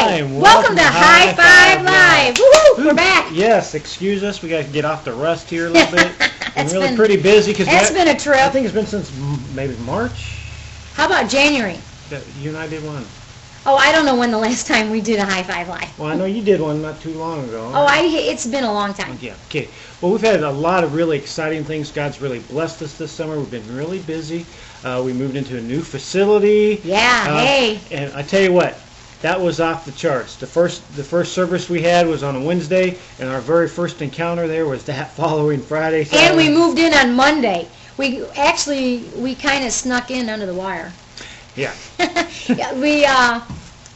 time. Welcome to High Five Live. Woo-hoo, we're back. Yes, excuse us. We got to get off the rust here a little bit. It's really pretty busy. It's been a trip. I think it's been since maybe March. How about January? You and I did one. Oh, I don't know when the last time we did a High Five Live. Well, I know you did one not too long ago. Oh, it's been a long time. Yeah, okay. Well, we've had a lot of really exciting things. God's really blessed us this summer. We've been really busy. We moved into a new facility. Yeah, hey. And I tell you what, that was off the charts. The first service we had was on a Wednesday, and our very first encounter there was that following Friday. Saturday. And we moved in on Monday. We kind of snuck in under the wire. Yeah.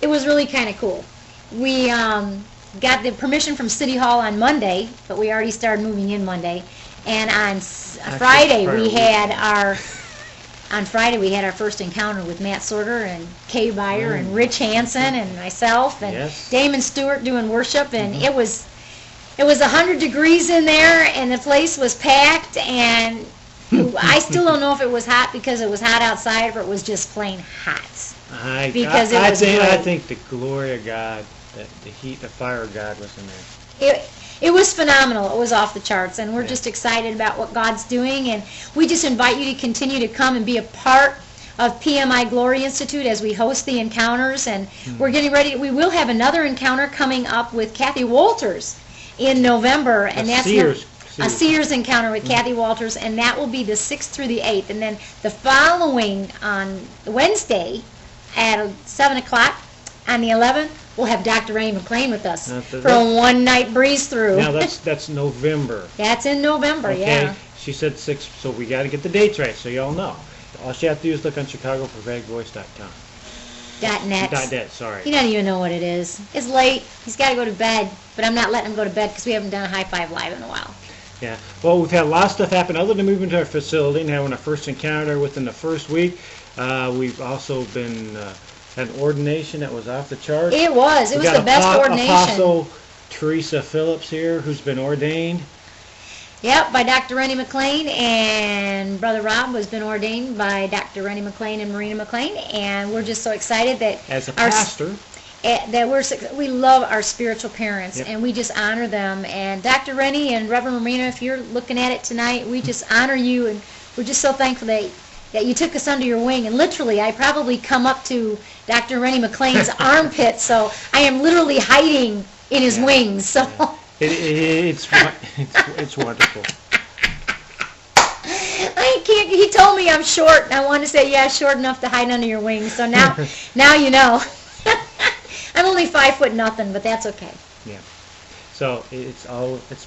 It was really kind of cool. We got the permission from City Hall on Monday, but we already started moving in Monday. And on Friday we had our first encounter with Matt Sorter and Kay Byer and Rich Hansen and myself and Damon Stewart doing worship, and it was 100 degrees in there, and the place was packed, and I still don't know if it was hot because it was hot outside or it was just plain hot. I think the glory of God, the heat, the fire of God was in there. It was phenomenal. It was off the charts, and we're just excited about what God's doing, and we just invite you to continue to come and be a part of PMI Glory Institute as we host the encounters, and we're getting ready. We will have another encounter coming up with Kathy Walters in November, and that's a Sears encounter with Kathy Walters, and that will be the 6th through the 8th, and then the following on Wednesday at 7 o'clock on the 11th, we'll have Dr. Rennie McLean with us for a one-night breeze-through. Now, that's November. That's in November, okay. She said 6, so we got to get the dates right so y'all know. All you have to do is look on ChicagoPropheticVoice.com. .net. Sorry. He doesn't even know what it is. It's late. He's got to go to bed, but I'm not letting him go to bed because we haven't done a High Five Live in a while. Yeah. Well, we've had a lot of stuff happen other than moving to our facility and having our first encounter within the first week. We've also been had an ordination that was off the charts. It was. It was the best ordination. Apostle Theresa Phillips here, who's been ordained. Yep, by Dr. Rennie McLean, and Brother Rob has been ordained by Dr. Rennie McLean and Marina McLean, and we're just so excited that as a pastor. We love our spiritual parents, and we just honor them. And Dr. Rennie and Reverend Marina, if you're looking at it tonight, we just honor you, and we're just so thankful that you took us under your wing. And literally, I probably come up to Dr. Rennie McLean's armpit, so I am literally hiding in his wings. So it's wonderful. I can't. He told me I'm short, and I want to say, yeah, short enough to hide under your wings. So now you know. I'm only 5 foot nothing, but that's okay. Yeah. So it's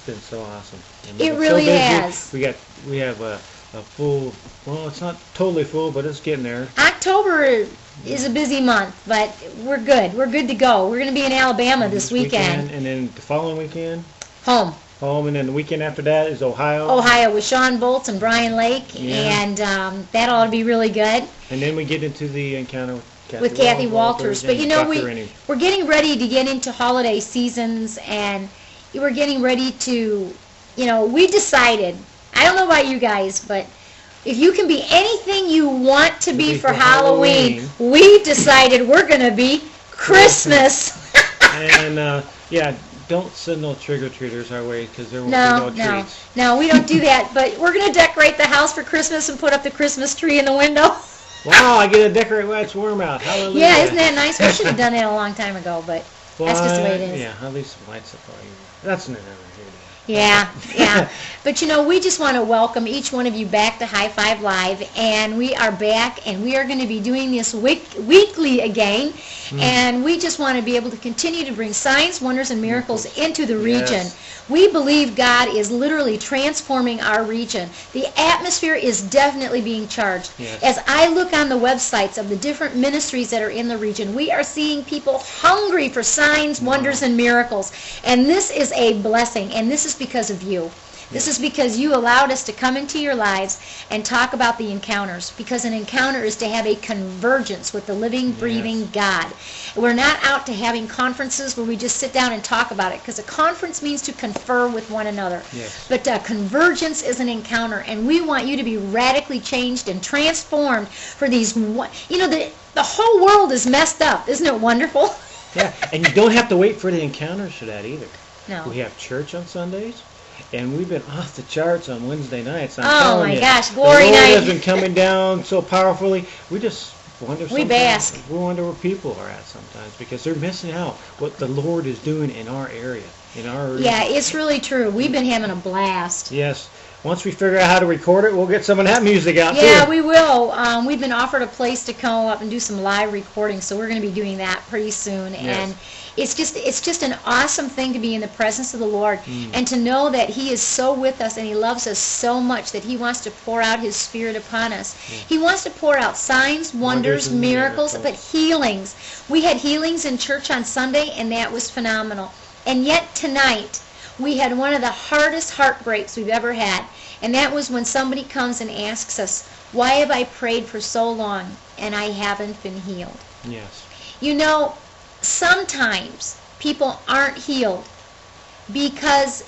been so awesome. It really has. We have a full. Well, it's not totally full, but it's getting there. October is a busy month, but we're good. We're good to go. We're going to be in Alabama this weekend, and then the following weekend. Home, and then the weekend after that is Ohio. Ohio with Sean Bolts and Brian Lake, and that ought to be really good. And then we get into the encounter with Kathy Walters. But you know, we're getting ready to get into holiday seasons, and we're getting ready to, we decided, I don't know about you guys, but if you can be anything you want to be for Halloween, we've decided we're going to be Christmas. And, don't send no trick-or-treaters our way because there won't be no treats. No, we don't do that, but we're going to decorate the house for Christmas and put up the Christmas tree in the window. Wow, I get to decorate while it's warm out. Hallelujah. Yeah, isn't that nice? We should have done that a long time ago, but that's just the way it is. Yeah, at least some lights up all year. That's never here. Yeah. But we just want to welcome each one of you back to High Five Live, and we are back, and we are going to be doing this weekly again, and we just want to be able to continue to bring signs, wonders, and miracles into the region. We believe God is literally transforming our region. The atmosphere is definitely being charged. Yes. As I look on the websites of the different ministries that are in the region, we are seeing people hungry for signs, wonders, and miracles. And this is a blessing, and this is because of you. This is because you allowed us to come into your lives and talk about the encounters, because an encounter is to have a convergence with the living, breathing God. We're not out to having conferences where we just sit down and talk about it, because a conference means to confer with one another. But convergence is an encounter, and we want you to be radically changed and transformed for these. The whole world is messed up. Isn't it wonderful? Yeah, and you don't have to wait for the encounters for that either. No. We have church on Sundays, and we've been off the charts on Wednesday nights. I'm Oh telling my you, gosh, the glory Lord night. has been coming down so powerfully. We just wonder. We bask. We wonder where people are at sometimes because they're missing out what the Lord is doing in our area, in our region. Yeah, it's really true. We've been having a blast. Yes. Once we figure out how to record it, we'll get some of that music out too. Yeah, we will. We've been offered a place to come up and do some live recording, so we're going to be doing that pretty soon. Yes. And it's just an awesome thing to be in the presence of the Lord and to know that He is so with us and He loves us so much that He wants to pour out His Spirit upon us. Yeah. He wants to pour out signs, wonders, miracles, but healings. We had healings in church on Sunday, and that was phenomenal. And yet tonight, we had one of the hardest heartbreaks we've ever had, and that was when somebody comes and asks us, why have I prayed for so long and I haven't been healed? Yes. You know, sometimes people aren't healed because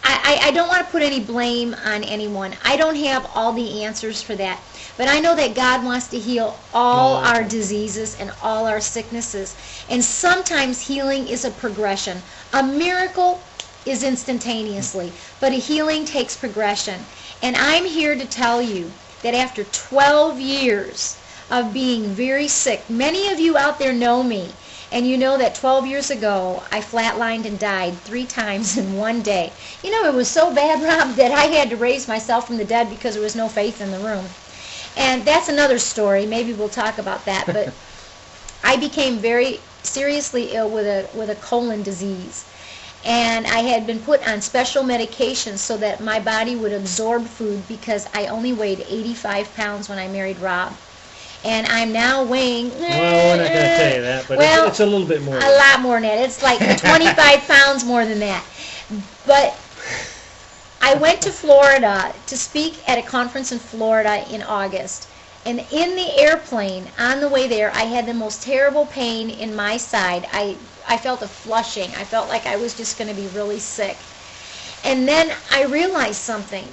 I don't want to put any blame on anyone. I don't have all the answers for that. But I know that God wants to heal all our diseases and all our sicknesses. And sometimes healing is a progression. A miracle is instantaneously, but a healing takes progression. And I'm here to tell you that after 12 years of being very sick, many of you out there know me, and you know that 12 years ago I flatlined and died 3 times in one day. You know, it was so bad, Rob, that I had to raise myself from the dead because there was no faith in the room. And that's another story. Maybe we'll talk about that. But I became very seriously ill with a colon disease. And I had been put on special medications so that my body would absorb food because I only weighed 85 pounds when I married Rob. And I'm now weighing... Well, we're not going to tell you that, but well, it's a little bit more. A lot more than that. It's like 25 pounds more than that. But I went to Florida to speak at a conference in Florida in August. And in the airplane, on the way there, I had the most terrible pain in my side. I felt a flushing. I felt like I was just going to be really sick. And then I realized something.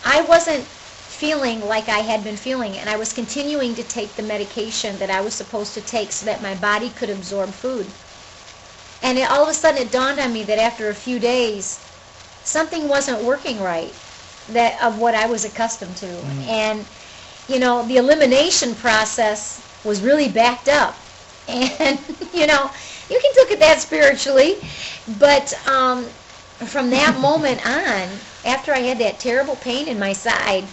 I wasn't feeling like I had been feeling, and I was continuing to take the medication that I was supposed to take so that my body could absorb food. And all of a sudden it dawned on me that after a few days, something wasn't working right of what I was accustomed to. And, you know, the elimination process was really backed up. And, you know, you can look at that spiritually, but from that moment on, after I had that terrible pain in my side,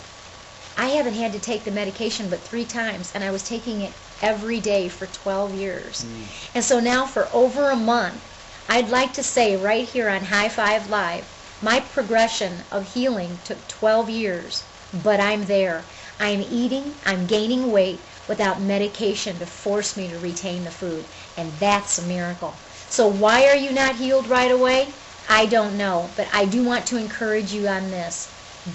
I haven't had to take the medication but 3 times, and I was taking it every day for 12 years. And so now for over a month, I'd like to say right here on High Five Live, my progression of healing took 12 years, but I'm there. I'm eating, I'm gaining weight without medication to force me to retain the food, and that's a miracle. So why are you not healed right away? I don't know, but I do want to encourage you on this.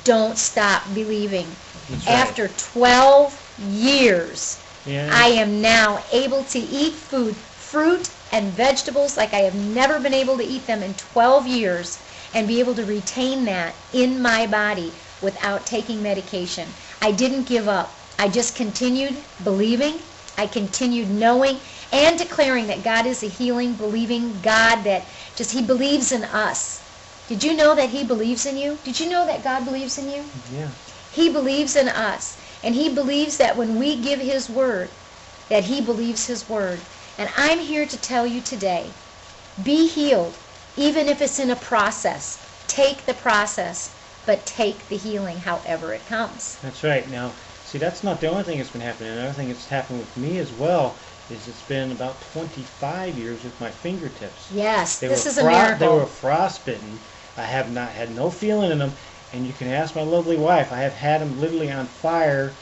Don't stop believing. That's right. After 12 years, Yeah. I am now able to eat food, fruit and vegetables like I have never been able to eat them in 12 years and be able to retain that in my body without taking medication. I didn't give up. I just continued believing. I continued knowing and declaring that God is a healing, believing God, that just He believes in us. Did you know that He believes in you? Did you know that God believes in you? Yeah. He believes in us. And He believes that when we give His word, that He believes His word. And I'm here to tell you today, be healed, even if it's in a process. Take the process, but take the healing however it comes. That's right. Now, see, that's not the only thing that's been happening. Another thing that's happened with me as well is it's been about 25 years with my fingertips. Yes, They this were is a miracle. They were frostbitten. I have not had no feeling in them, and you can ask my lovely wife. I have had them literally on fire,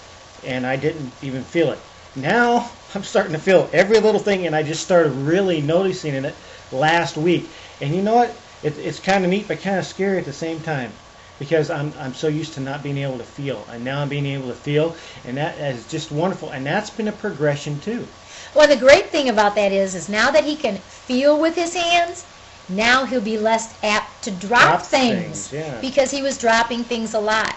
and I didn't even feel it. Now I'm starting to feel every little thing, and I just started really noticing it last week. And you know what? It's kind of neat, but kind of scary at the same time, because I'm so used to not being able to feel, and now I'm being able to feel, and that is just wonderful. And that's been a progression too. Well, the great thing about that is now that he can feel with his hands, now he'll be less apt to drop things yeah. because he was dropping things a lot.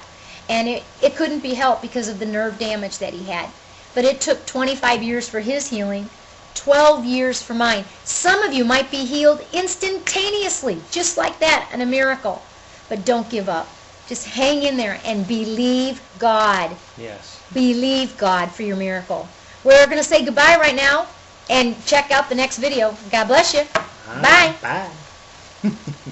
And it couldn't be helped because of the nerve damage that he had. But it took 25 years for his healing, 12 years for mine. Some of you might be healed instantaneously, just like that, in a miracle. But don't give up. Just hang in there and believe God. Yes. Believe God for your miracle. We're going to say goodbye right now and check out the next video. God bless you. Bye. Bye.